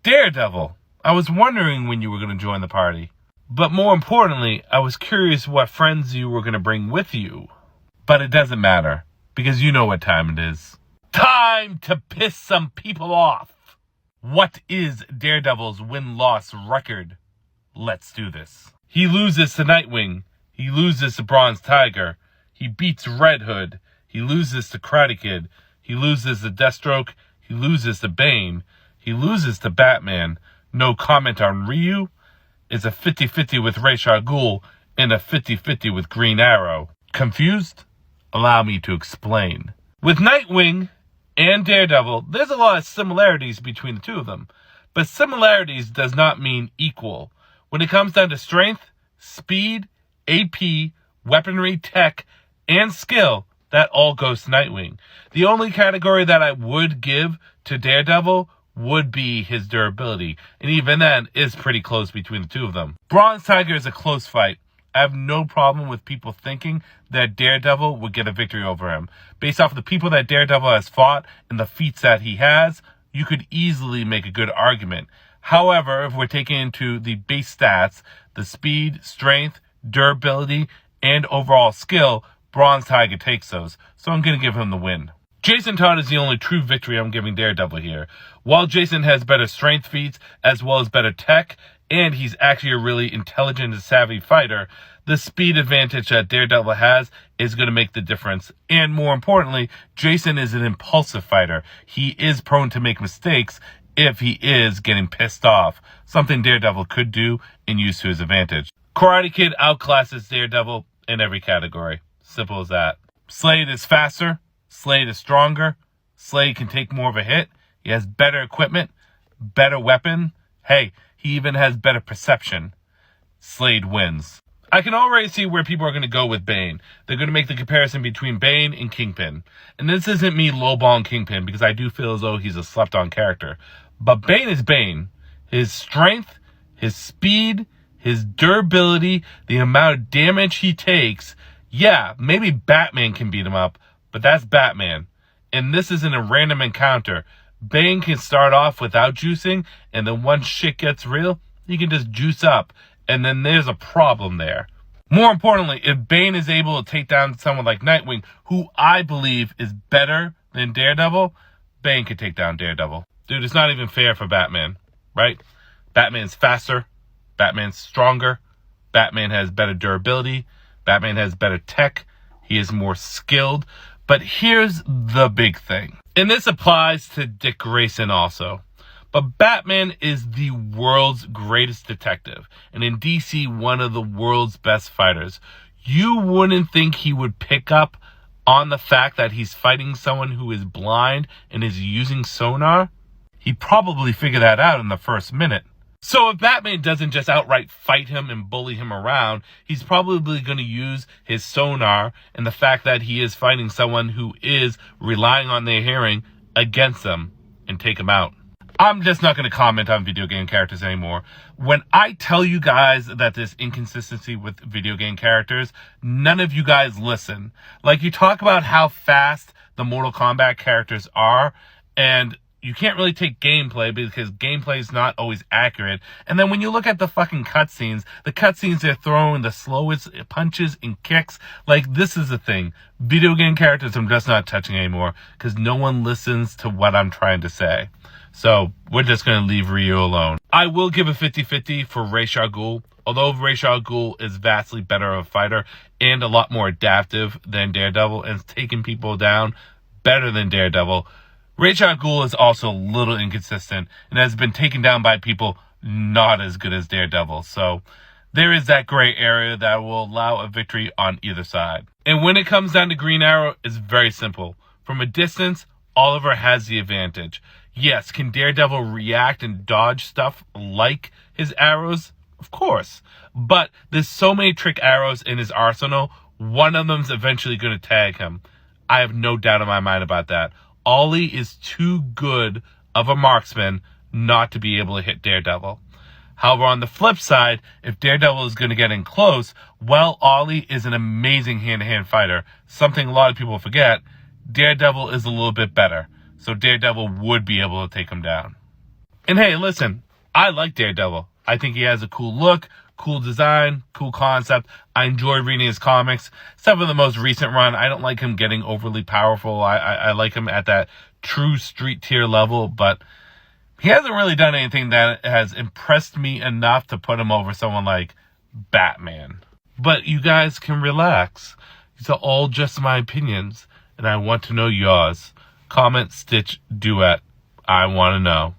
Daredevil. I was wondering when you were going to join the party. But more importantly, I was curious what friends you were going to bring with you. But it doesn't matter, because you know what time it is. Time to piss some people off. What is Daredevil's win-loss record? Let's do this. He loses to Nightwing. He loses to Bronze Tiger. He beats Red Hood. He loses to Karate Kid. He loses to Deathstroke. He loses to Bane. He loses to Batman. No comment on Ryu. It's a 50-50 with Ra's al Ghul and a 50-50 with Green Arrow. Confused? Allow me to explain. With Nightwing and Daredevil, there's a lot of similarities between the two of them. But similarities does not mean equal. When it comes down to strength, speed, AP, weaponry, tech, and skill, that all goes to Nightwing. The only category that I would give to Daredevil would be his durability. And even then, is pretty close between the two of them. Bronze Tiger is a close fight. I have no problem with people thinking that Daredevil would get a victory over him. Based off of the people that Daredevil has fought and the feats that he has, you could easily make a good argument. However, if we're taking into the base stats, the speed, strength, durability, and overall skill, Bronze Tiger takes those. So I'm going to give him the win. Jason Todd is the only true victory I'm giving Daredevil here. While Jason has better strength feats as well as better tech, and he's actually a really intelligent and savvy fighter, the speed advantage that Daredevil has is going to make the difference. And more importantly, Jason is an impulsive fighter. He is prone to make mistakes if he is getting pissed off, something Daredevil could do and use to his advantage. Karate Kid outclasses Daredevil in every category. Simple as that. Slade is faster. Slade is stronger. Slade can take more of a hit. He has better equipment, better weapon. Hey, he even has better perception. Slade wins. I can already see where people are going to go with Bane. They're going to make the comparison between Bane and Kingpin. And this isn't me lowballing Kingpin, because I do feel as though he's a slept-on character. But Bane is Bane. His strength, his speed, his durability, the amount of damage he takes. Yeah, maybe Batman can beat him up, but that's Batman. And this isn't a random encounter. Bane can start off without juicing, and then once shit gets real, he can just juice up. And then there's a problem there. More importantly, if Bane is able to take down someone like Nightwing, who I believe is better than Daredevil, Bane can take down Daredevil. Dude, it's not even fair for Batman, right? Batman's faster. Batman's stronger. Batman has better durability. Batman has better tech. He is more skilled. But here's the big thing. And this applies to Dick Grayson also. But Batman is the world's greatest detective. And in DC, one of the world's best fighters. You wouldn't think he would pick up on the fact that he's fighting someone who is blind and is using sonar? He'd probably figure that out in the first minute. So if Batman doesn't just outright fight him and bully him around, he's probably going to use his sonar and the fact that he is fighting someone who is relying on their hearing against them and take him out. I'm just not going to comment on video game characters anymore. When I tell you guys that there's inconsistency with video game characters, none of you guys listen. Like, you talk about how fast the Mortal Kombat characters are, and you can't really take gameplay because gameplay is not always accurate. And then when you look at the fucking cutscenes, the cutscenes are throwing the slowest punches and kicks. Like, this is the thing. Video game characters I'm just not touching anymore because no one listens to what I'm trying to say. So we're just going to leave Ryu alone. I will give a 50-50 for Ra's al Ghul. Although Ra's al Ghul is vastly better of a fighter and a lot more adaptive than Daredevil and is taking people down better than Daredevil, Ra's al Ghul is also a little inconsistent and has been taken down by people not as good as Daredevil. So there is that gray area that will allow a victory on either side. And when it comes down to Green Arrow, it's very simple. From a distance, Oliver has the advantage. Yes, can Daredevil react and dodge stuff like his arrows? Of course. But there's so many trick arrows in his arsenal, one of them's eventually going to tag him. I have no doubt in my mind about that. Ollie is too good of a marksman not to be able to hit Daredevil. However, on the flip side, if Daredevil is going to get in close, well, Ollie is an amazing hand-to-hand fighter. Something a lot of people forget. Daredevil is a little bit better. So Daredevil would be able to take him down. And hey, listen, I like Daredevil. I think he has a cool look, cool design, cool concept. I enjoy reading his comics. Except for the most recent run, I don't like him getting overly powerful. I like him at that true street tier level, but he hasn't really done anything that has impressed me enough to put him over someone like Batman. But you guys can relax. These are all just my opinions, and I want to know yours. Comment, stitch, duet. I want to know.